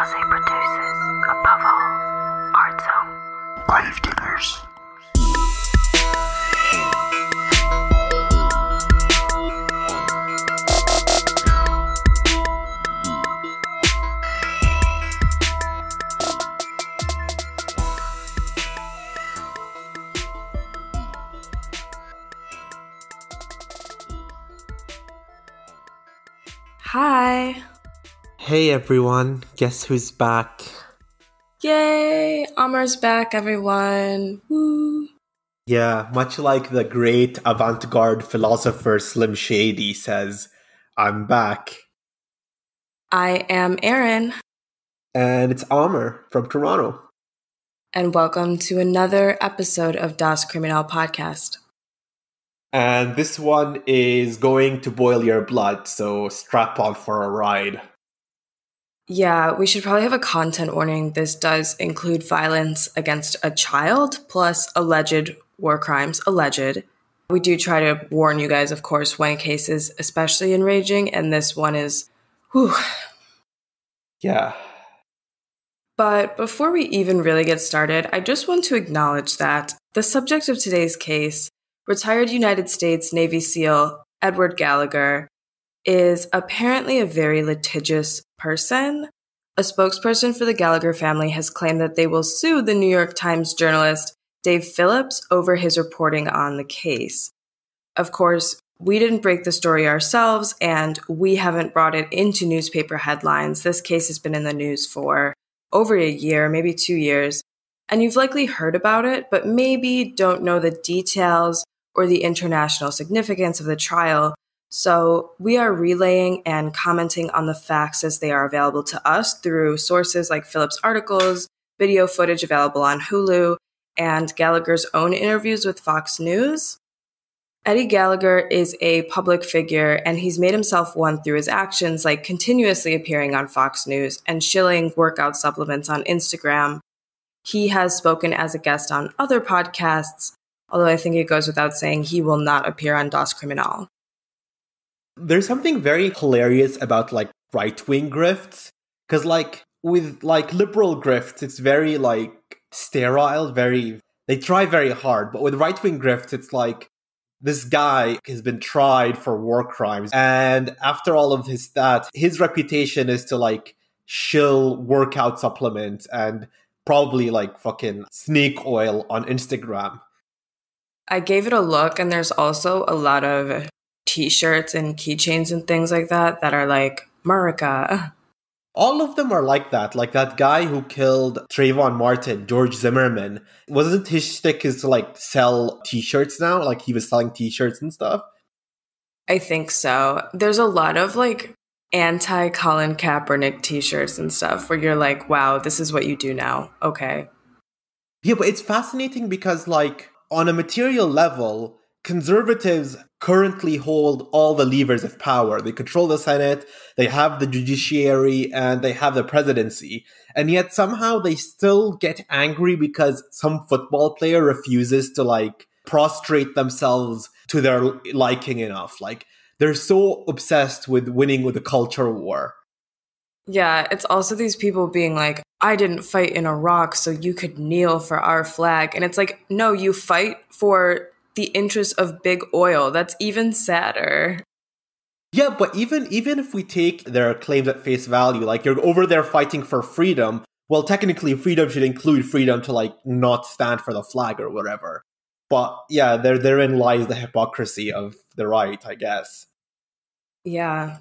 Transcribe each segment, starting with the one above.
Rosé produces, above all, Art Zone. Gravediggers. Hi. Hey everyone, guess who's back? Yay, Amar's back, everyone. Woo. Yeah, much like the great avant-garde philosopher Slim Shady says, I'm back. I am Erin. And it's Amr from Toronto. And welcome to another episode of Das Criminal Podcast. And this one is going to boil your blood, so strap on for a ride. Yeah, we should probably have a content warning. This does include violence against a child, plus alleged war crimes. Alleged. We do try to warn you guys, of course, when a case is especially enraging, and this one is, whew. Yeah. But before we even really get started, I just want to acknowledge that the subject of today's case, retired United States Navy SEAL Edward Gallagher, is apparently a very litigious person. A spokesperson for the Gallagher family has claimed that they will sue the New York Times journalist Dave Phillips over his reporting on the case. Of course, we didn't break the story ourselves, and we haven't brought it into newspaper headlines. This case has been in the news for over a year, maybe 2 years, and you've likely heard about it, but maybe don't know the details or the international significance of the trial. So we are relaying and commenting on the facts as they are available to us through sources like Phillips' articles, video footage available on Hulu, and Gallagher's own interviews with Fox News. Eddie Gallagher is a public figure, and he's made himself one through his actions, like continuously appearing on Fox News and shilling workout supplements on Instagram. He has spoken as a guest on other podcasts, although I think it goes without saying he will not appear on Das Criminal. There's something very hilarious about right-wing grifts, because with liberal grifts, it's very sterile, they try very hard, but with right-wing grifts, it's like this guy has been tried for war crimes, and after all of his reputation is to shill workout supplements and probably fucking snake oil on Instagram. I gave it a look, and there's also a lot of t-shirts and keychains and things like that are like, Murica. All of them are like that. Like that guy who killed Trayvon Martin, George Zimmerman. Wasn't his shtick is to sell t-shirts now? Like he was selling t-shirts and stuff? I think so. There's a lot of anti-Colin Kaepernick t-shirts and stuff where you're like, wow, this is what you do now. Okay. Yeah, but it's fascinating because on a material level, conservatives currently hold all the levers of power. They control the Senate, they have the judiciary, and they have the presidency. And yet somehow they still get angry because some football player refuses to prostrate themselves to their liking enough. They're so obsessed with winning with a culture war. Yeah, it's also these people being like, I didn't fight in Iraq so you could kneel for our flag. And it's like, no, you fight for the interests of big oil. That's even sadder. Yeah, but even if we take their claims at face value, you're over there fighting for freedom, well, technically freedom should include freedom to not stand for the flag or whatever. But yeah, therein lies the hypocrisy of the right, I guess. Yeah.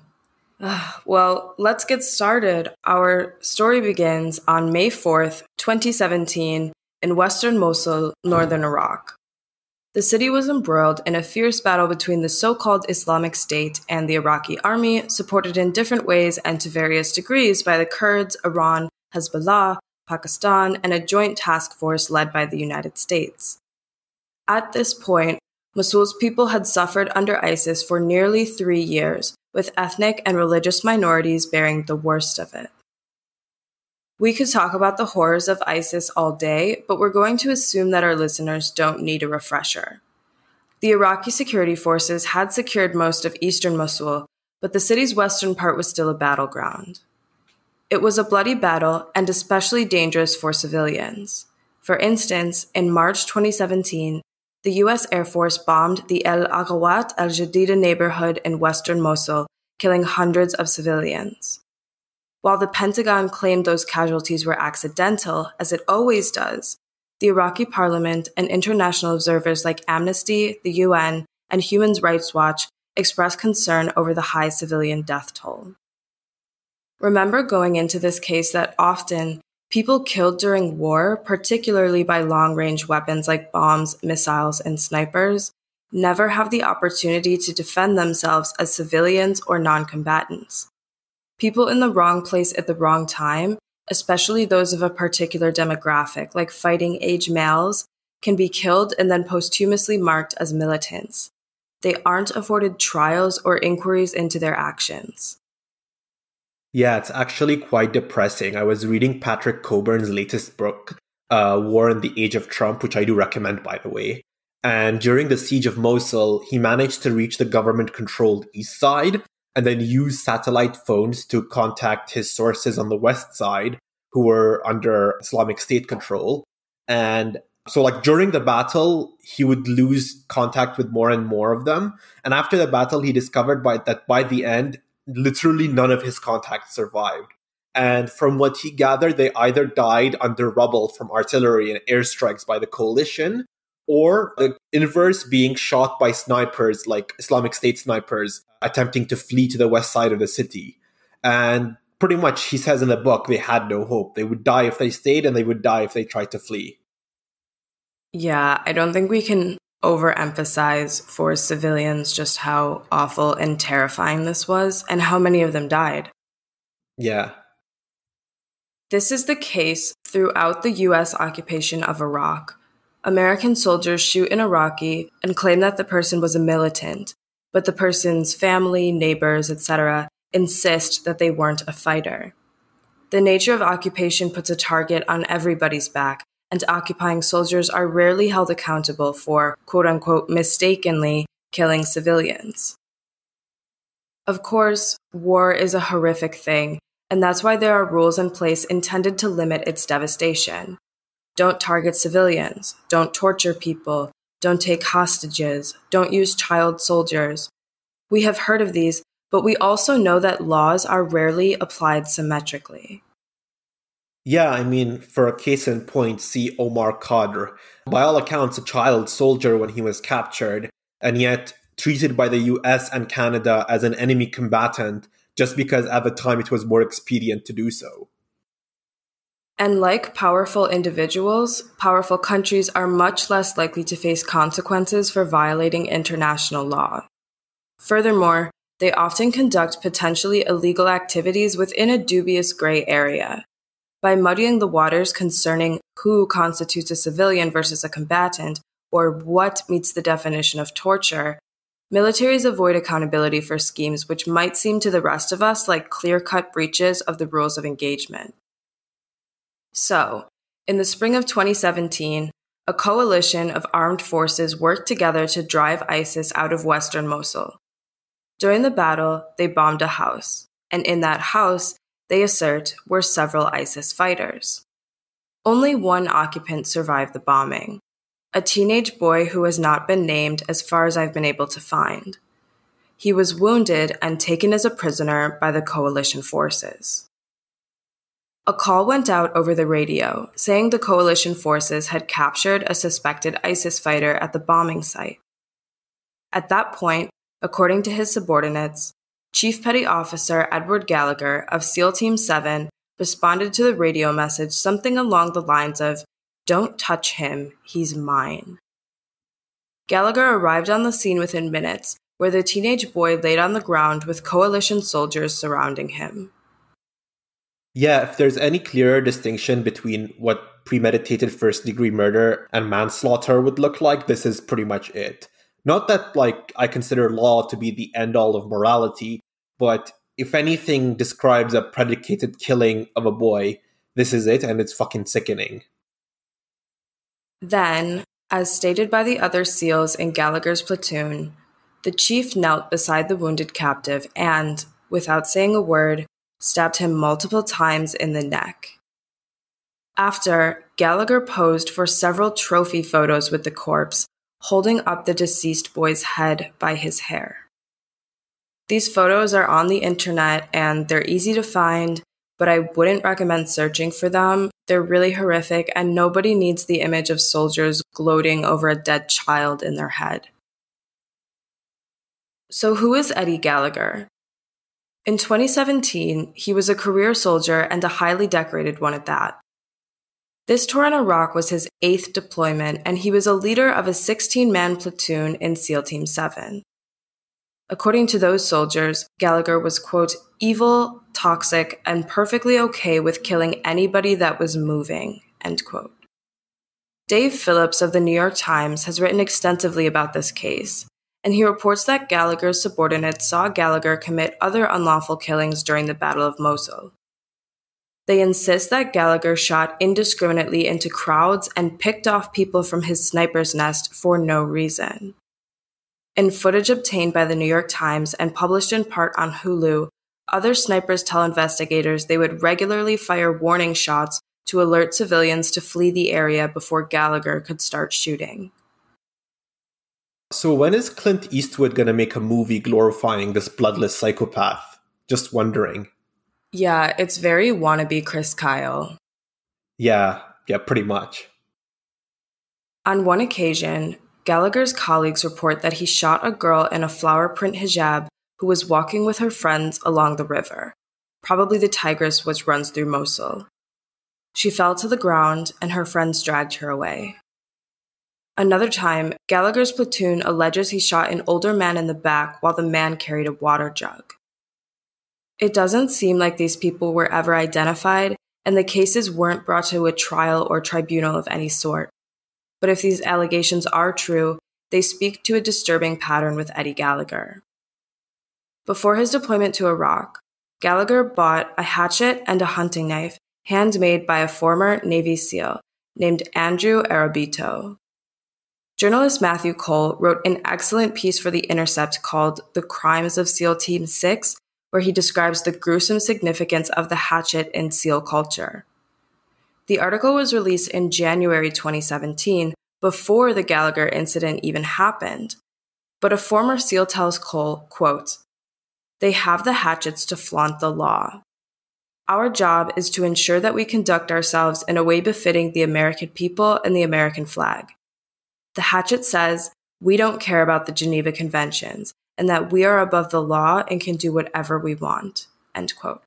Well, let's get started. Our story begins on May 4th, 2017, in western Mosul, northern Iraq. The city was embroiled in a fierce battle between the so-called Islamic State and the Iraqi army, supported in different ways and to various degrees by the Kurds, Iran, Hezbollah, Pakistan, and a joint task force led by the United States. At this point, Mosul's people had suffered under ISIS for nearly 3 years, with ethnic and religious minorities bearing the worst of it. We could talk about the horrors of ISIS all day, but we're going to assume that our listeners don't need a refresher. The Iraqi security forces had secured most of eastern Mosul, but the city's western part was still a battleground. It was a bloody battle and especially dangerous for civilians. For instance, in March 2017, the U.S. Air Force bombed the El Aghawat al-Jadida neighborhood in western Mosul, killing hundreds of civilians. While the Pentagon claimed those casualties were accidental, as it always does, the Iraqi parliament and international observers like Amnesty, the UN, and Human Rights Watch expressed concern over the high civilian death toll. Remember going into this case that often people killed during war, particularly by long-range weapons like bombs, missiles, and snipers, never have the opportunity to defend themselves as civilians or non-combatants. People in the wrong place at the wrong time, especially those of a particular demographic, like fighting-age males, can be killed and then posthumously marked as militants. They aren't afforded trials or inquiries into their actions. Yeah, it's actually quite depressing. I was reading Patrick Coburn's latest book, War in the Age of Trump, which I do recommend, by the way. And during the siege of Mosul, he managed to reach the government-controlled east side and then use satellite phones to contact his sources on the west side, who were under Islamic State control. And so, like, during the battle, he would lose contact with more and more of them. And after the battle, he discovered that by the end, literally none of his contacts survived. And from what he gathered, they either died under rubble from artillery and airstrikes by the coalition, or the inverse, being shot by snipers, like Islamic State snipers, attempting to flee to the west side of the city. And pretty much, he says in the book, they had no hope. They would die if they stayed, and they would die if they tried to flee. Yeah, I don't think we can overemphasize for civilians just how awful and terrifying this was and how many of them died. Yeah. This is the case throughout the U.S. occupation of Iraq. American soldiers shoot an Iraqi and claim that the person was a militant, but the person's family, neighbors, etc. insist that they weren't a fighter. The nature of occupation puts a target on everybody's back, and occupying soldiers are rarely held accountable for, quote-unquote, mistakenly killing civilians. Of course, war is a horrific thing, and that's why there are rules in place intended to limit its devastation. Don't target civilians, don't torture people, don't take hostages, don't use child soldiers. We have heard of these, but we also know that laws are rarely applied symmetrically. Yeah, I mean, for a case in point, see Omar Khadr. By all accounts, a child soldier when he was captured, and yet treated by the US and Canada as an enemy combatant just because at the time it was more expedient to do so. And like powerful individuals, powerful countries are much less likely to face consequences for violating international law. Furthermore, they often conduct potentially illegal activities within a dubious gray area. By muddying the waters concerning who constitutes a civilian versus a combatant, or what meets the definition of torture, militaries avoid accountability for schemes which might seem to the rest of us like clear-cut breaches of the rules of engagement. So, in the spring of 2017, a coalition of armed forces worked together to drive ISIS out of western Mosul. During the battle, they bombed a house, and in that house, they assert, were several ISIS fighters. Only one occupant survived the bombing, a teenage boy who has not been named as far as I've been able to find. He was wounded and taken as a prisoner by the coalition forces. A call went out over the radio saying the coalition forces had captured a suspected ISIS fighter at the bombing site. At that point, according to his subordinates, Chief Petty Officer Edward Gallagher of SEAL Team 7 responded to the radio message something along the lines of, "Don't touch him, he's mine." Gallagher arrived on the scene within minutes, where the teenage boy laid on the ground with coalition soldiers surrounding him. Yeah, if there's any clearer distinction between what premeditated first-degree murder and manslaughter would look like, this is pretty much it. Not that, I consider law to be the end-all of morality, but if anything describes a predicated killing of a boy, this is it, and it's fucking sickening. Then, as stated by the other SEALs in Gallagher's platoon, the chief knelt beside the wounded captive and, without saying a word, stabbed him multiple times in the neck. After, Gallagher posed for several trophy photos with the corpse, holding up the deceased boy's head by his hair. These photos are on the internet and they're easy to find, but I wouldn't recommend searching for them. They're really horrific and nobody needs the image of soldiers gloating over a dead child in their head. So who is Eddie Gallagher? In 2017, he was a career soldier and a highly decorated one at that. This tour in Iraq was his 8th deployment, and he was a leader of a 16-man platoon in SEAL Team 7. According to those soldiers, Gallagher was, quote, evil, toxic, and perfectly okay with killing anybody that was moving, end quote. Dave Phillips of the New York Times has written extensively about this case, and he reports that Gallagher's subordinates saw Gallagher commit other unlawful killings during the Battle of Mosul. They insist that Gallagher shot indiscriminately into crowds and picked off people from his sniper's nest for no reason. In footage obtained by the New York Times and published in part on Hulu, other snipers tell investigators they would regularly fire warning shots to alert civilians to flee the area before Gallagher could start shooting. So when is Clint Eastwood going to make a movie glorifying this bloodless psychopath? Just wondering. Yeah, it's very wannabe Chris Kyle. Yeah, pretty much. On one occasion, Gallagher's colleagues report that he shot a girl in a flower print hijab who was walking with her friends along the river, probably the Tigris which runs through Mosul. She fell to the ground and her friends dragged her away. Another time, Gallagher's platoon alleges he shot an older man in the back while the man carried a water jug. It doesn't seem like these people were ever identified, and the cases weren't brought to a trial or tribunal of any sort. But if these allegations are true, they speak to a disturbing pattern with Eddie Gallagher. Before his deployment to Iraq, Gallagher bought a hatchet and a hunting knife handmade by a former Navy SEAL named Andrew Arabito. Journalist Matthew Cole wrote an excellent piece for The Intercept called The Crimes of SEAL Team 6, where he describes the gruesome significance of the hatchet in SEAL culture. The article was released in January 2017, before the Gallagher incident even happened. But a former SEAL tells Cole, quote, "They have the hatchets to flaunt the law. Our job is to ensure that we conduct ourselves in a way befitting the American people and the American flag. The hatchet says, we don't care about the Geneva Conventions, and that we are above the law and can do whatever we want," end quote.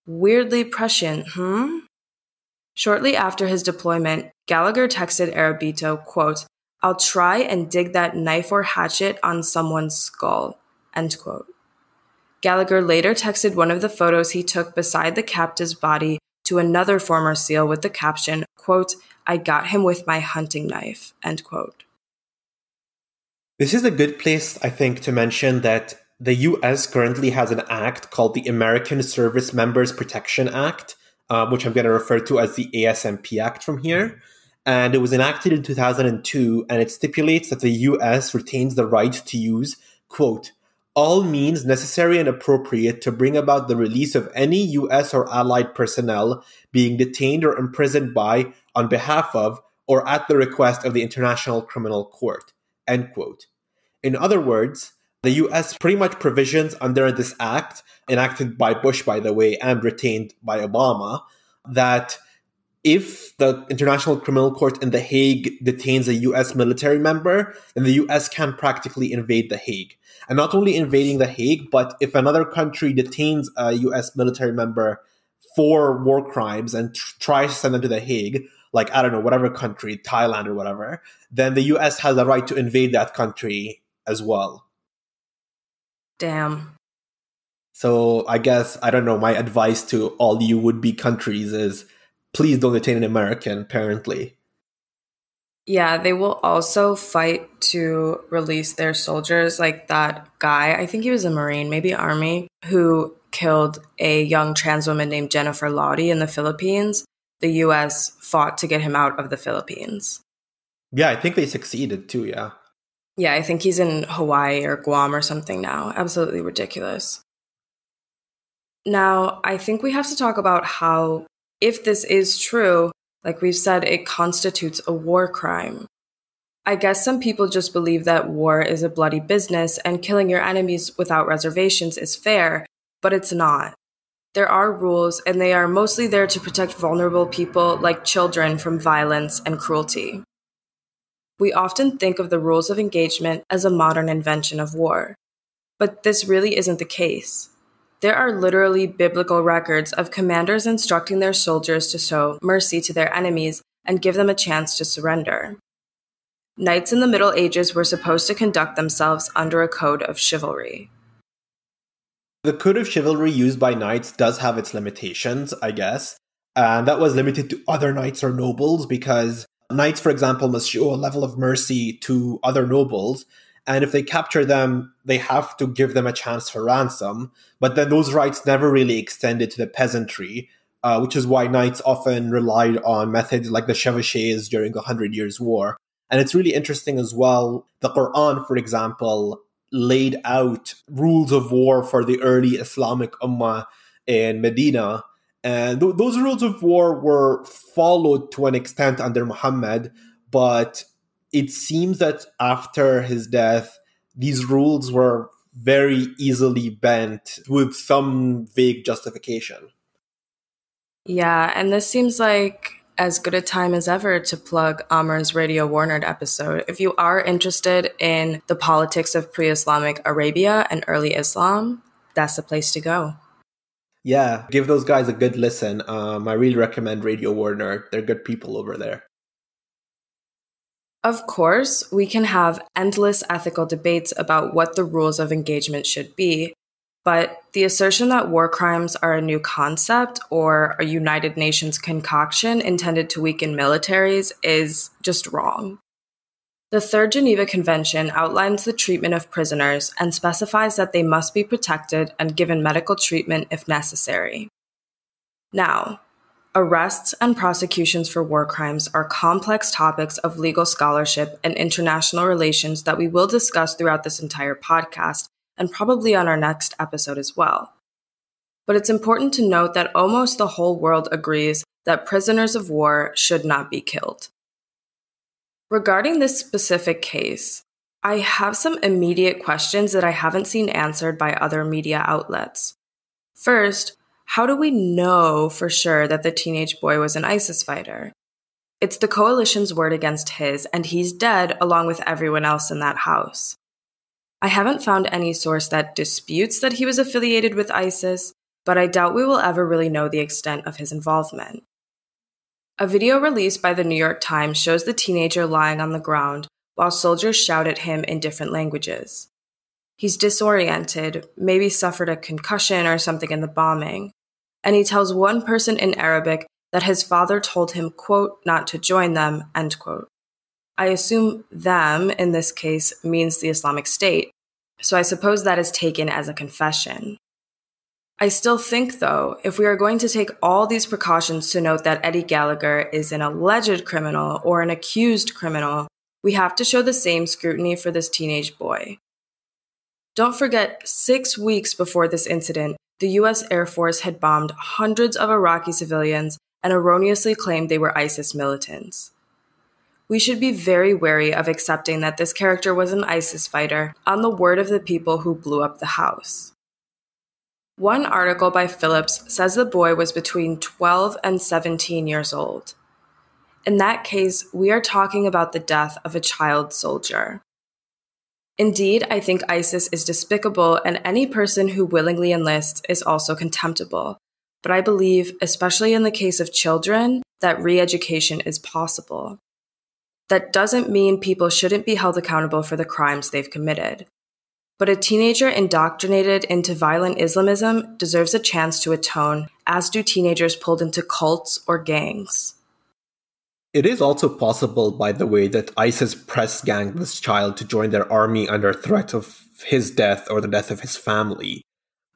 Weirdly prescient, Shortly after his deployment, Gallagher texted Arabito, quote, "I'll try and dig that knife or hatchet on someone's skull," end quote. Gallagher later texted one of the photos he took beside the captive's body to another former SEAL with the caption, quote, "I got him with my hunting knife," end quote. This is a good place, I think, to mention that the US currently has an act called the American Service Members Protection Act, which I'm going to refer to as the ASMP Act from here. And it was enacted in 2002, and it stipulates that the US retains the right to use, quote, "all means necessary and appropriate to bring about the release of any US or allied personnel being detained or imprisoned by, on behalf of, or at the request of the International Criminal Court," end quote. In other words, the US pretty much provisions under this act, enacted by Bush, by the way, and retained by Obama, that if the International Criminal Court in The Hague detains a US military member, then the US can practically invade The Hague. And not only invading The Hague, but if another country detains a US military member for war crimes and tries to send them to The Hague, like, I don't know, whatever country, Thailand or whatever, then the US has the right to invade that country as well. Damn. So I guess, I don't know, my advice to all you would-be countries is please don't detain an American, apparently. Yeah, they will also fight to release their soldiers, like that guy, I think he was a Marine, maybe Army, who killed a young trans woman named Jennifer Lottie in the Philippines. The US fought to get him out of the Philippines. Yeah, I think they succeeded too, yeah. Yeah, I think he's in Hawaii or Guam or something now. Absolutely ridiculous. Now, I think we have to talk about how, if this is true, like we've said, it constitutes a war crime. I guess some people just believe that war is a bloody business and killing your enemies without reservations is fair, but it's not. There are rules, and they are mostly there to protect vulnerable people like children from violence and cruelty. We often think of the rules of engagement as a modern invention of war, but this really isn't the case. There are literally biblical records of commanders instructing their soldiers to show mercy to their enemies and give them a chance to surrender. Knights in the Middle Ages were supposed to conduct themselves under a code of chivalry. The code of chivalry used by knights does have its limitations, I guess. And that was limited to other knights or nobles because knights, for example, must show a level of mercy to other nobles. And if they capture them, they have to give them a chance for ransom. But then those rights never really extended to the peasantry, which is why knights often relied on methods like the chevauchés during the 100 Years' War. And it's really interesting as well. The Quran, for example, laid out rules of war for the early Islamic Ummah in Medina. And those rules of war were followed to an extent under Muhammad, but it seems that after his death, these rules were very easily bent with some vague justification. Yeah, and this seems like as good a time as ever to plug Amar's Radio War Nerd episode. If you are interested in the politics of pre-Islamic Arabia and early Islam, that's the place to go. Yeah, give those guys a good listen. I really recommend Radio War Nerd. They're good people over there. Of course, we can have endless ethical debates about what the rules of engagement should be, but the assertion that war crimes are a new concept or a United Nations concoction intended to weaken militaries is just wrong. The Third Geneva Convention outlines the treatment of prisoners and specifies that they must be protected and given medical treatment if necessary. Now, arrests and prosecutions for war crimes are complex topics of legal scholarship and international relations that we will discuss throughout this entire podcast and probably on our next episode as well. But it's important to note that almost the whole world agrees that prisoners of war should not be killed. Regarding this specific case, I have some immediate questions that I haven't seen answered by other media outlets. First, how do we know for sure that the teenage boy was an ISIS fighter? It's the coalition's word against his, and he's dead along with everyone else in that house. I haven't found any source that disputes that he was affiliated with ISIS, but I doubt we will ever really know the extent of his involvement. A video released by the New York Times shows the teenager lying on the ground while soldiers shout at him in different languages. He's disoriented, maybe suffered a concussion or something in the bombing, and he tells one person in Arabic that his father told him, quote, not to join them, end quote. I assume them, in this case, means the Islamic State, so I suppose that is taken as a confession. I still think, though, if we are going to take all these precautions to note that Eddie Gallagher is an alleged criminal or an accused criminal, we have to show the same scrutiny for this teenage boy. Don't forget, 6 weeks before this incident, the U.S. Air Force had bombed hundreds of Iraqi civilians and erroneously claimed they were ISIS militants. We should be very wary of accepting that this character was an ISIS fighter on the word of the people who blew up the house. One article by Phillips says the boy was between 12 and 17 years old. In that case, we are talking about the death of a child soldier. Indeed, I think ISIS is despicable, and any person who willingly enlists is also contemptible. But I believe, especially in the case of children, that re-education is possible. That doesn't mean people shouldn't be held accountable for the crimes they've committed. But a teenager indoctrinated into violent Islamism deserves a chance to atone, as do teenagers pulled into cults or gangs. It is also possible, by the way, that ISIS press ganged this child to join their army under threat of his death or the death of his family.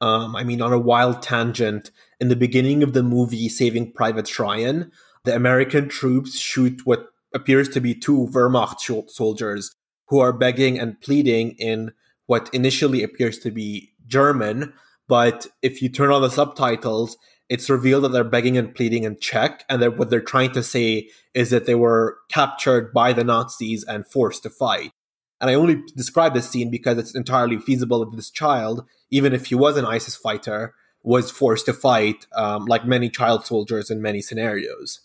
On a wild tangent, in the beginning of the movie Saving Private Ryan, the American troops shoot what appears to be 2 Wehrmacht soldiers who are begging and pleading in what initially appears to be German, but if you turn on the subtitles, it's revealed that they're begging and pleading in Czech, and what they're trying to say is that they were captured by the Nazis and forced to fight. And I only describe this scene because it's entirely feasible that this child, even if he was an ISIS fighter, was forced to fight, like many child soldiers in many scenarios.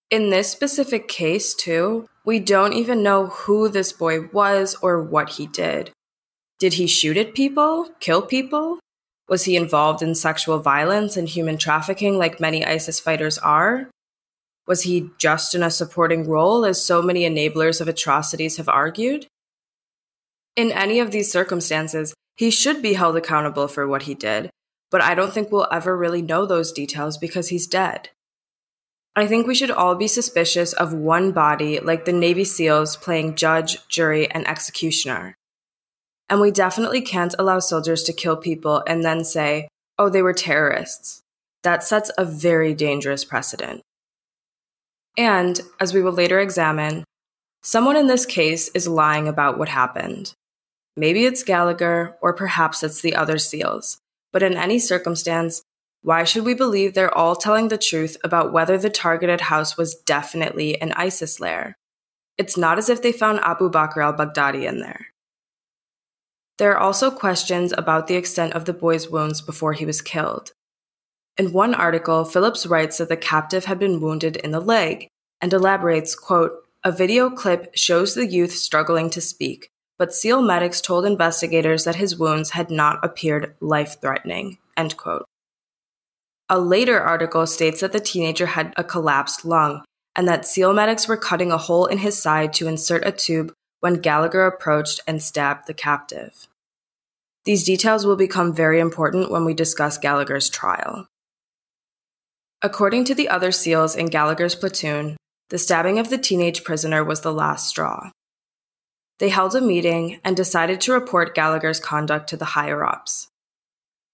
In this specific case, too, we don't even know who this boy was or what he did. Did he shoot at people? Kill people? Was he involved in sexual violence and human trafficking like many ISIS fighters are? Was he just in a supporting role, as so many enablers of atrocities have argued? In any of these circumstances, he should be held accountable for what he did, but I don't think we'll ever really know those details because he's dead. I think we should all be suspicious of one body, like the Navy SEALs playing judge, jury, and executioner. And we definitely can't allow soldiers to kill people and then say, oh, they were terrorists. That sets a very dangerous precedent. And, as we will later examine, someone in this case is lying about what happened. Maybe it's Gallagher, or perhaps it's the other SEALs. But in any circumstance, why should we believe they're all telling the truth about whether the targeted house was definitely an ISIS lair? It's not as if they found Abu Bakr al-Baghdadi in there. There are also questions about the extent of the boy's wounds before he was killed. In one article, Phillips writes that the captive had been wounded in the leg and elaborates, quote, a video clip shows the youth struggling to speak, but SEAL medics told investigators that his wounds had not appeared life-threatening, end quote. A later article states that the teenager had a collapsed lung and that SEAL medics were cutting a hole in his side to insert a tube when Gallagher approached and stabbed the captive. These details will become very important when we discuss Gallagher's trial. According to the other SEALs in Gallagher's platoon, the stabbing of the teenage prisoner was the last straw. They held a meeting and decided to report Gallagher's conduct to the higher-ups.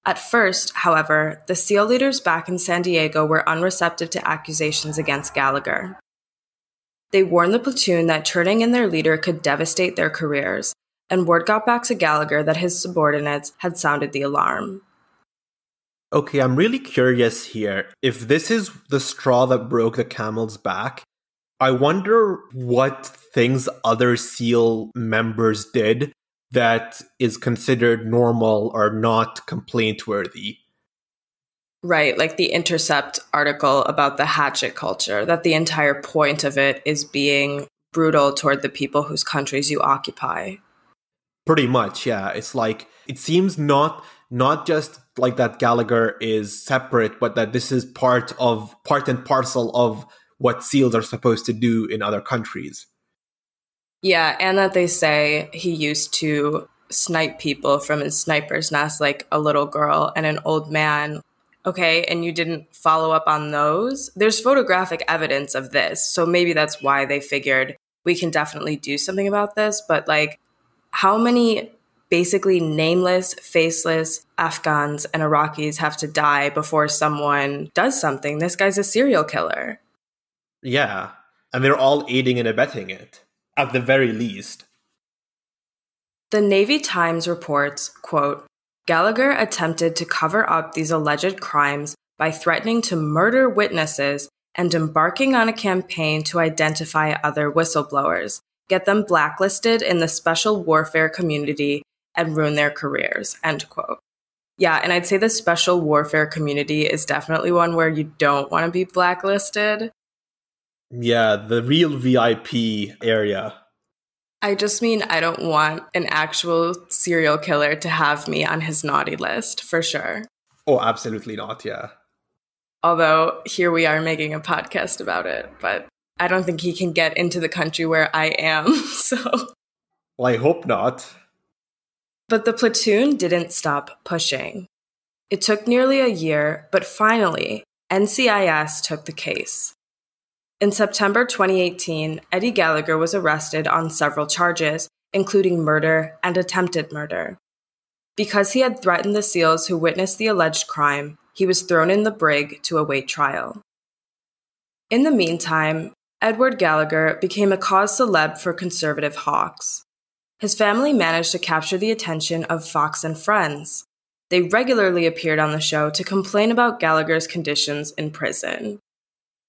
At first, however, the SEAL leaders back in San Diego were unreceptive to accusations against Gallagher. They warned the platoon that turning in their leader could devastate their careers, and word got back to Gallagher that his subordinates had sounded the alarm. Okay, I'm really curious here. If this is the straw that broke the camel's back, I wonder what things other SEAL members did that is considered normal or not complaint-worthy. Right, like the Intercept article about the hatchet culture, that the entire point of it is being brutal toward the people whose countries you occupy. Pretty much, yeah. It's like, it seems not just like that Gallagher is separate, but that this is part and parcel of what SEALs are supposed to do in other countries. Yeah, and that they say he used to snipe people from his sniper's nest like a little girl and an old man. Okay, and you didn't follow up on those? There's photographic evidence of this, so maybe that's why they figured we can definitely do something about this, but like, how many basically nameless, faceless Afghans and Iraqis have to die before someone does something? This guy's a serial killer. Yeah, and they're all aiding and abetting it, at the very least. The Navy Times reports, quote, Gallagher attempted to cover up these alleged crimes by threatening to murder witnesses and embarking on a campaign to identify other whistleblowers, get them blacklisted in the special warfare community, and ruin their careers, end quote. Yeah, and I'd say the special warfare community is definitely one where you don't want to be blacklisted. Yeah, the real VIP area. I just mean I don't want an actual serial killer to have me on his naughty list, for sure. Oh, absolutely not, yeah. Although, here we are making a podcast about it, but I don't think he can get into the country where I am, so... Well, I hope not. But the platoon didn't stop pushing. It took nearly a year, but finally, NCIS took the case. In September 2018, Eddie Gallagher was arrested on several charges, including murder and attempted murder. Because he had threatened the SEALs who witnessed the alleged crime, he was thrown in the brig to await trial. In the meantime, Edward Gallagher became a cause célèbre for conservative hawks. His family managed to capture the attention of Fox and Friends. they regularly appeared on the show to complain about Gallagher's conditions in prison.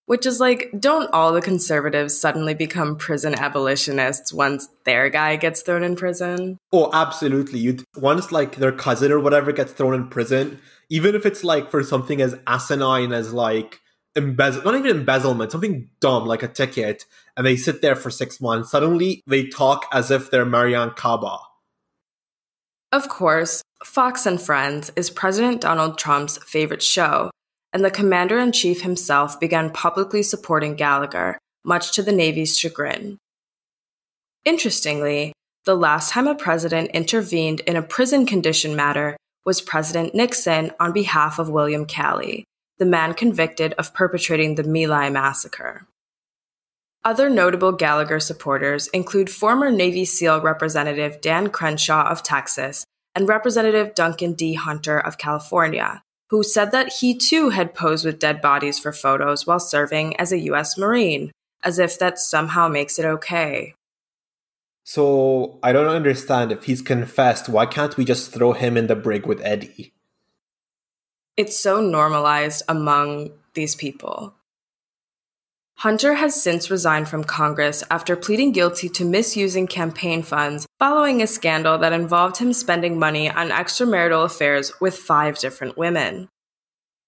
Which is like, don't all the conservatives suddenly become prison abolitionists once their guy gets thrown in prison? Oh, absolutely. Once like their cousin or whatever gets thrown in prison, even if it's like for something as asinine as like not even embezzlement, something dumb like a ticket, and they sit there for 6 months, suddenly they talk as if they're Marianne Kaba. Of course, Fox and Friends is President Donald Trump's favorite show, and the commander-in-chief himself began publicly supporting Gallagher, much to the Navy's chagrin. Interestingly, the last time a president intervened in a prison condition matter was President Nixon on behalf of William Calley, the man convicted of perpetrating the My Lai massacre. Other notable Gallagher supporters include former Navy SEAL Representative Dan Crenshaw of Texas and Representative Duncan D. Hunter of California, who said that he too had posed with dead bodies for photos while serving as a U.S. Marine, as if that somehow makes it okay. So, I don't understand. If he's confessed, why can't we just throw him in the brig with Eddie? It's so normalized among these people. Hunter has since resigned from Congress after pleading guilty to misusing campaign funds following a scandal that involved him spending money on extramarital affairs with 5 different women.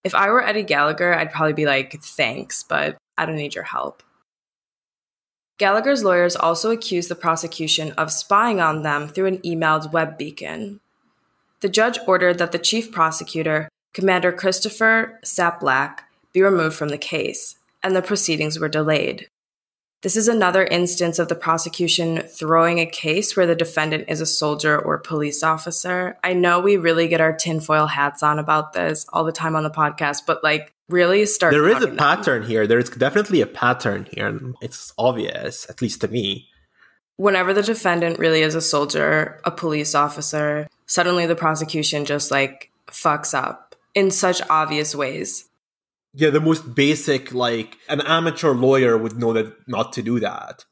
If I were Eddie Gallagher, I'd probably be like, thanks, but I don't need your help. Gallagher's lawyers also accused the prosecution of spying on them through an emailed web beacon. The judge ordered that the chief prosecutor, Commander Christopher Sapp-Black, be removed from the case, and the proceedings were delayed. This is another instance of the prosecution throwing a case where the defendant is a soldier or police officer. I know we really get our tinfoil hats on about this all the time on the podcast, but like, really start. There is a pattern here. There's definitely a pattern here, and it's obvious, at least to me. Whenever the defendant really is a soldier, a police officer, suddenly the prosecution just like fucks up in such obvious ways. Yeah, the most basic, like, an amateur lawyer would know that not to do that.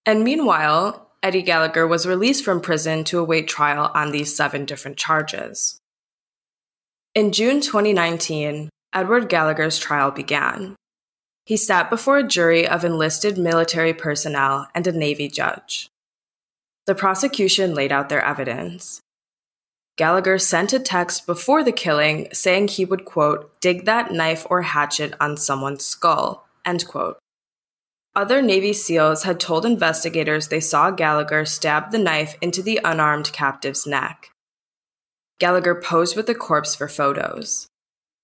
And meanwhile, Eddie Gallagher was released from prison to await trial on these 7 different charges. In June 2019, Edward Gallagher's trial began. He sat before a jury of enlisted military personnel and a Navy judge. The prosecution laid out their evidence. Gallagher sent a text before the killing saying he would, quote, dig that knife or hatchet on someone's skull, end quote. Other Navy SEALs had told investigators they saw Gallagher stab the knife into the unarmed captive's neck. Gallagher posed with the corpse for photos.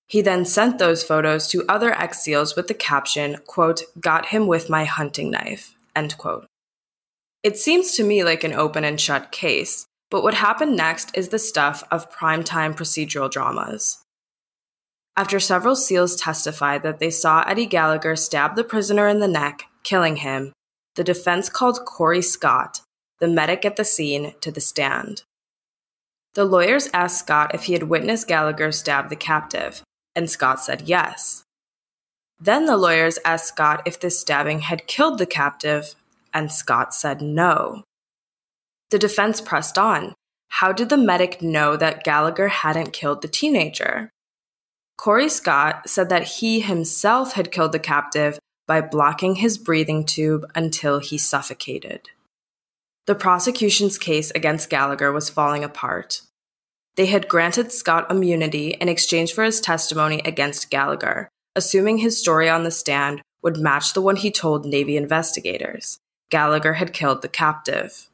He then sent those photos to other ex-SEALs with the caption, quote, got him with my hunting knife, end quote. It seems to me like an open and shut case, but what happened next is the stuff of primetime procedural dramas. After several SEALs testified that they saw Eddie Gallagher stab the prisoner in the neck, killing him, the defense called Corey Scott, the medic at the scene, to the stand. The lawyers asked Scott if he had witnessed Gallagher stab the captive, and Scott said yes. Then the lawyers asked Scott if this stabbing had killed the captive, and Scott said no. The defense pressed on. How did the medic know that Gallagher hadn't killed the teenager? Corey Scott said that he himself had killed the captive by blocking his breathing tube until he suffocated. The prosecution's case against Gallagher was falling apart. They had granted Scott immunity in exchange for his testimony against Gallagher, assuming his story on the stand would match the one he told Navy investigators. Gallagher had killed the captive.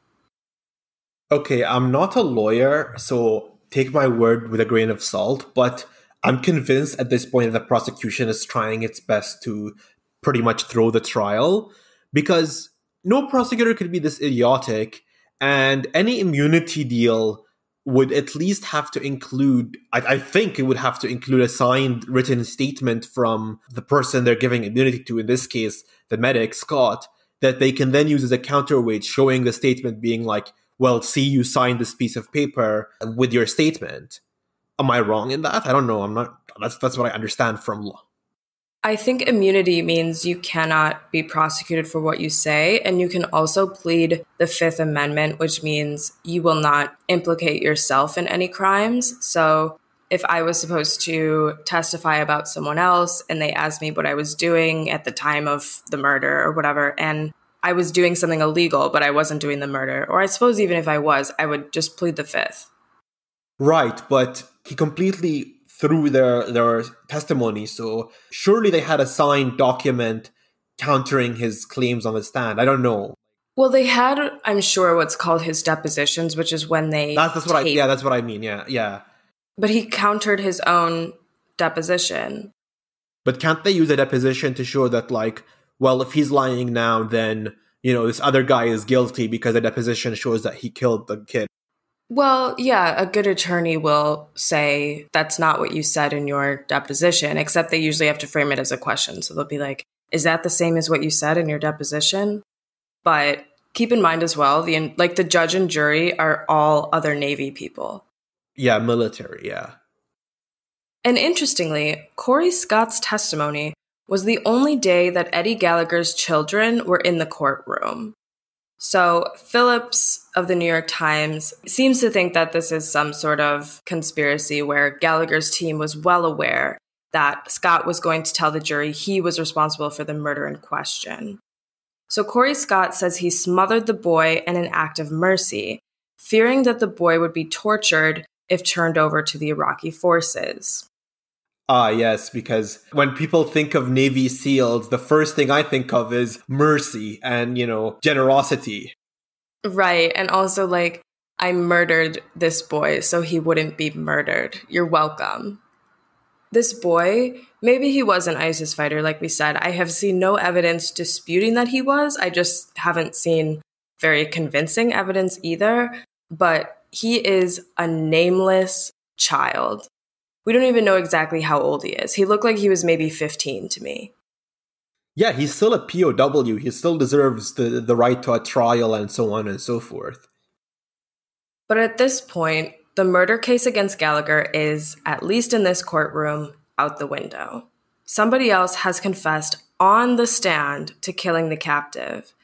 Okay, I'm not a lawyer, so take my word with a grain of salt, but I'm convinced at this point that the prosecution is trying its best to pretty much throw the trial, because no prosecutor could be this idiotic, and any immunity deal would at least have to include, I think it would have to include a signed written statement from the person they're giving immunity to, in this case, the medic, Scott, that they can then use as a counterweight, showing the statement being like, well, see, you signed this piece of paper with your statement. Am I wrong in that? I don't know. I'm not. That's what I understand from law. I think immunity means you cannot be prosecuted for what you say, and you can also plead the Fifth Amendment, which means you will not implicate yourself in any crimes. So if I was supposed to testify about someone else and they asked me what I was doing at the time of the murder or whatever, and I was doing something illegal, but I wasn't doing the murder, or I suppose even if I was, I would just plead the Fifth. Right, but he completely threw their testimony, so surely they had a signed document countering his claims on the stand. I don't know. Well, they had, I'm sure, what's called his depositions, which is when they That's what that's what I mean. Yeah. But he countered his own deposition. But can't they use a deposition to show that, like, well, if he's lying now, then, you know, this other guy is guilty because the deposition shows that he killed the kid? Well, yeah, a good attorney will say that's not what you said in your deposition, except they usually have to frame it as a question. So they'll be like, is that the same as what you said in your deposition? But keep in mind as well, the judge and jury are all other Navy people. Yeah, military, yeah. And interestingly, Corey Scott's testimony was the only day that Eddie Gallagher's children were in the courtroom. So Phillips of the New York Times seems to think that this is some sort of conspiracy where Gallagher's team was well aware that Scott was going to tell the jury he was responsible for the murder in question. So Corey Scott says he smothered the boy in an act of mercy, fearing that the boy would be tortured if turned over to the Iraqi forces. Ah, yes, because when people think of Navy SEALs, the first thing I think of is mercy and, you know, generosity. Right, and also, like, I murdered this boy so he wouldn't be murdered. You're welcome. This boy, maybe he was an ISIS fighter, like we said. I have seen no evidence disputing that he was. I just haven't seen very convincing evidence either. But he is a nameless child. We don't even know exactly how old he is. He looked like he was maybe 15 to me. Yeah, he's still a POW. He still deserves the right to a trial and so on and so forth. But at this point, the murder case against Gallagher is, at least in this courtroom, out the window. Somebody else has confessed on the stand to killing the captive,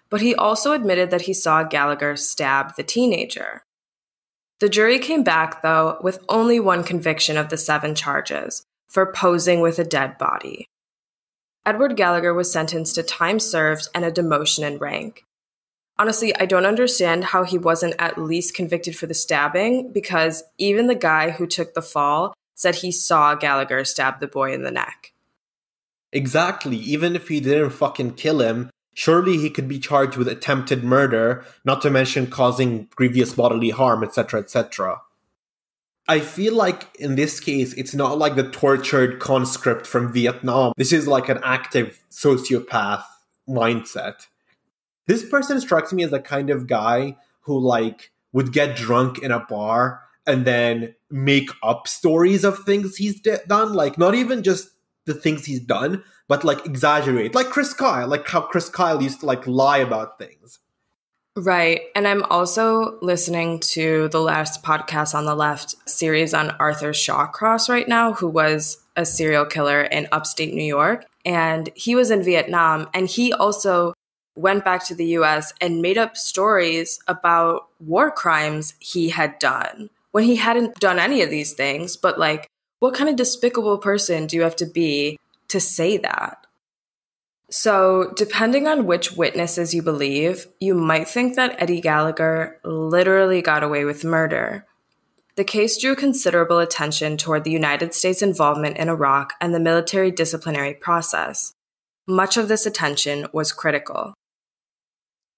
but he also admitted that he saw Gallagher stab the teenager. The jury came back, though, with only one conviction of the 7 charges, for posing with a dead body. Edward Gallagher was sentenced to time served and a demotion in rank. Honestly, I don't understand how he wasn't at least convicted for the stabbing, because even the guy who took the fall said he saw Gallagher stab the boy in the neck. Exactly. Even if he didn't fucking kill him, surely he could be charged with attempted murder, not to mention causing grievous bodily harm, etc., etc. I feel like in this case, it's not like the tortured conscript from Vietnam. This is like an active sociopath mindset. This person strikes me as the kind of guy who, like, would get drunk in a bar and then make up stories of things he's done. Like, not even just the things he's done, but, like, exaggerate. Like Chris Kyle, like how Chris Kyle used to, like, lie about things. Right. And I'm also listening to the last podcast on the left series on Arthur Shawcross right now, who was a serial killer in upstate New York. And he was in Vietnam, and he also went back to the US and made up stories about war crimes he had done when he hadn't done any of these things. But, like, what kind of despicable person do you have to be to say that? So, depending on which witnesses you believe, you might think that Eddie Gallagher literally got away with murder. The case drew considerable attention toward the United States' involvement in Iraq and the military disciplinary process. Much of this attention was critical.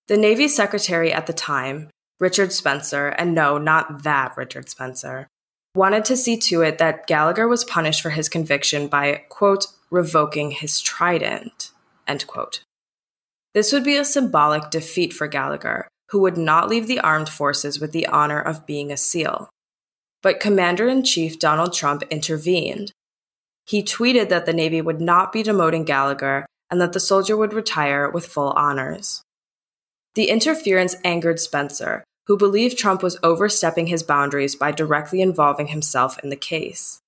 The Navy Secretary at the time, Richard Spencer, and no, not that Richard Spencer, wanted to see to it that Gallagher was punished for his conviction by, quote, revoking his trident, end quote. This would be a symbolic defeat for Gallagher, who would not leave the armed forces with the honor of being a SEAL. But Commander-in-Chief Donald Trump intervened. He tweeted that the Navy would not be demoting Gallagher and that the soldier would retire with full honors. The interference angered Spencer, who believed Trump was overstepping his boundaries by directly involving himself in the case.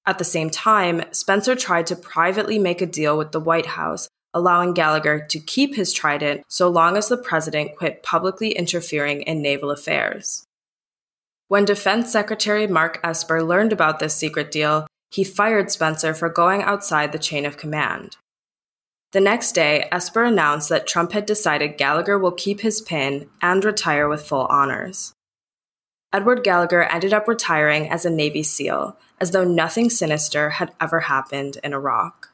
At the same time, Spencer tried to privately make a deal with the White House, allowing Gallagher to keep his trident so long as the president quit publicly interfering in naval affairs. When Defense Secretary Mark Esper learned about this secret deal, he fired Spencer for going outside the chain of command. The next day, Esper announced that Trump had decided Gallagher will keep his pin and retire with full honors. Edward Gallagher ended up retiring as a Navy SEAL, as though nothing sinister had ever happened in Iraq.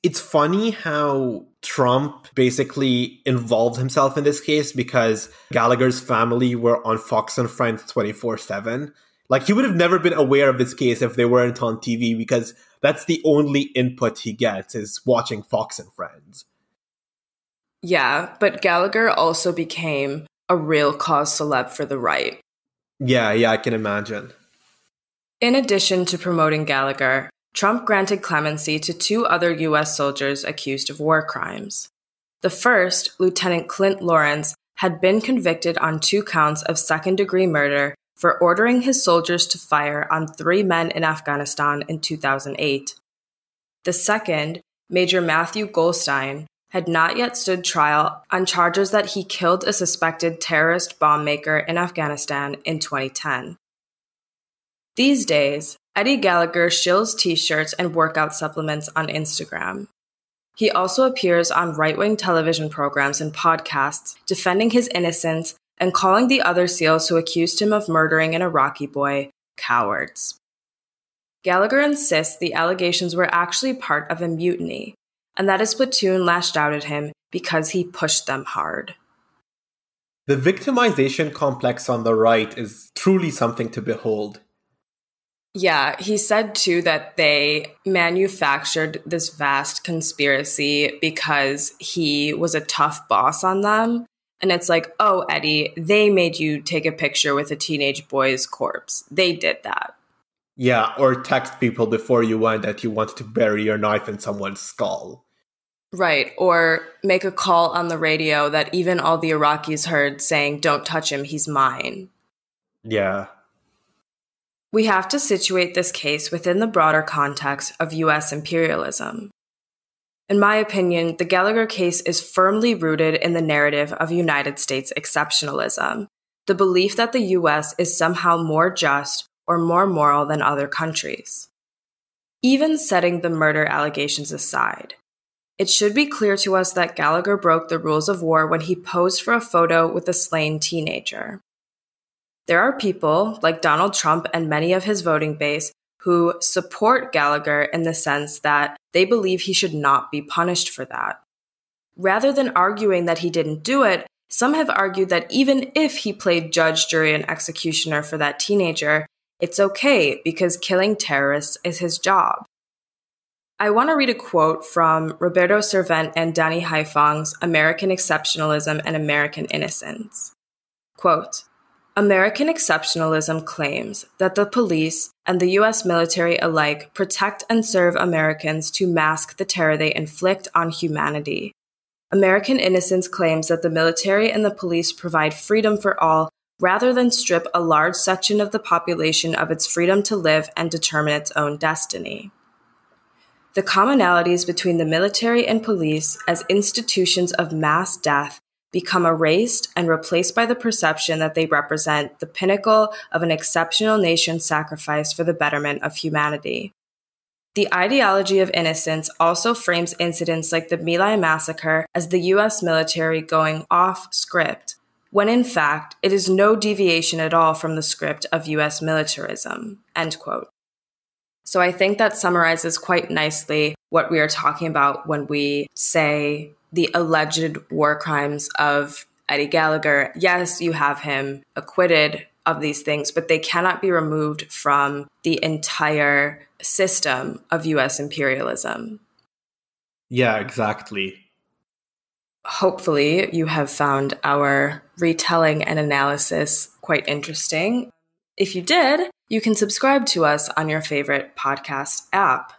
It's funny how Trump basically involved himself in this case because Gallagher's family were on Fox and Friends 24/7. Like, he would have never been aware of this case if they weren't on TV, because that's the only input he gets is watching Fox and Friends. Yeah, but Gallagher also became a real cause celeb for the right. Yeah, I can imagine. In addition to promoting Gallagher, Trump granted clemency to 2 other U.S. soldiers accused of war crimes. The first, Lieutenant Clint Lawrence, had been convicted on 2 counts of second-degree murder for ordering his soldiers to fire on 3 men in Afghanistan in 2008. The second, Major Matthew Goldstein, had not yet stood trial on charges that he killed a suspected terrorist bomb maker in Afghanistan in 2010. These days, Eddie Gallagher shills t-shirts and workout supplements on Instagram. He also appears on right-wing television programs and podcasts, defending his innocence and calling the other SEALs who accused him of murdering an Iraqi boy cowards. Gallagher insists the allegations were actually part of a mutiny, and that his platoon lashed out at him because he pushed them hard. The victimization complex on the right is truly something to behold. Yeah, he said too that they manufactured this vast conspiracy because he was a tough boss on them. And it's like, oh, Eddie, they made you take a picture with a teenage boy's corpse. They did that. Yeah, or text people before you went that you wanted to bury your knife in someone's skull. Right, or make a call on the radio that even all the Iraqis heard saying, don't touch him, he's mine. Yeah. We have to situate this case within the broader context of U.S. imperialism. In my opinion, the Gallagher case is firmly rooted in the narrative of United States exceptionalism, the belief that the U.S. is somehow more just or more moral than other countries. Even setting the murder allegations aside, it should be clear to us that Gallagher broke the rules of war when he posed for a photo with a slain teenager. There are people, like Donald Trump and many of his voting base, who support Gallagher in the sense that they believe he should not be punished for that. Rather than arguing that he didn't do it, some have argued that even if he played judge, jury, and executioner for that teenager, it's okay because killing terrorists is his job. I want to read a quote from Roberto Servent and Danny Haifong's American Exceptionalism and American Innocence. Quote, American exceptionalism claims that the police and the U.S. military alike protect and serve Americans to mask the terror they inflict on humanity. American innocence claims that the military and the police provide freedom for all rather than strip a large section of the population of its freedom to live and determine its own destiny. The commonalities between the military and police as institutions of mass death become erased and replaced by the perception that they represent the pinnacle of an exceptional nation's sacrifice for the betterment of humanity. The ideology of innocence also frames incidents like the My Lai massacre as the U.S. military going off script, when in fact it is no deviation at all from the script of U.S. militarism, end quote. So I think that summarizes quite nicely what we are talking about when we say the alleged war crimes of Eddie Gallagher. Yes, you have him acquitted of these things, but they cannot be removed from the entire system of U.S. imperialism. Yeah, exactly. Hopefully, you have found our retelling and analysis quite interesting. If you did, you can subscribe to us on your favorite podcast app.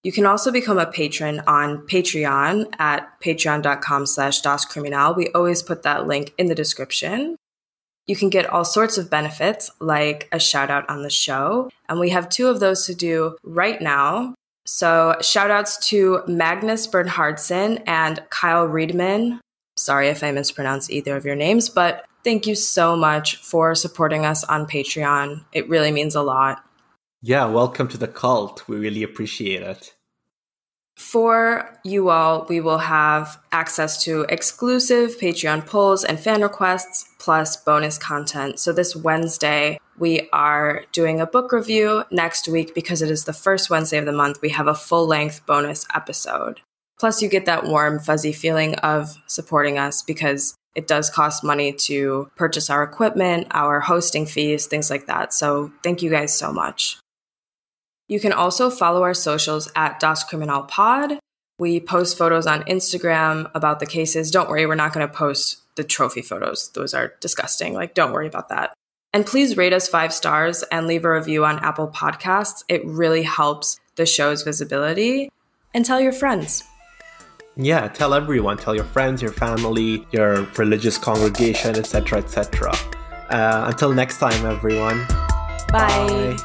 You can also become a patron on Patreon at patreon.com/DasCriminal. We always put that link in the description. You can get all sorts of benefits, like a shout out on the show. And we have 2 of those to do right now. So shout outs to Magnus Bernhardsen and Kyle Riedman. Sorry if I mispronounce either of your names, but thank you so much for supporting us on Patreon. It really means a lot. Yeah, welcome to the cult. We really appreciate it. For you all, we will have access to exclusive Patreon polls and fan requests, plus bonus content. So this Wednesday, we are doing a book review. Next week, because it is the first Wednesday of the month, we have a full-length bonus episode. Plus, you get that warm, fuzzy feeling of supporting us because it does cost money to purchase our equipment, our hosting fees, things like that. So thank you guys so much. You can also follow our socials at Das Criminal Pod. We post photos on Instagram about the cases. Don't worry, we're not going to post the trophy photos. Those are disgusting. Don't worry about that. And please rate us 5 stars and leave a review on Apple Podcasts. It really helps the show's visibility. And tell your friends. Yeah, tell everyone. Tell your friends, your family, your religious congregation, etc., etc. Until next time, everyone. Bye.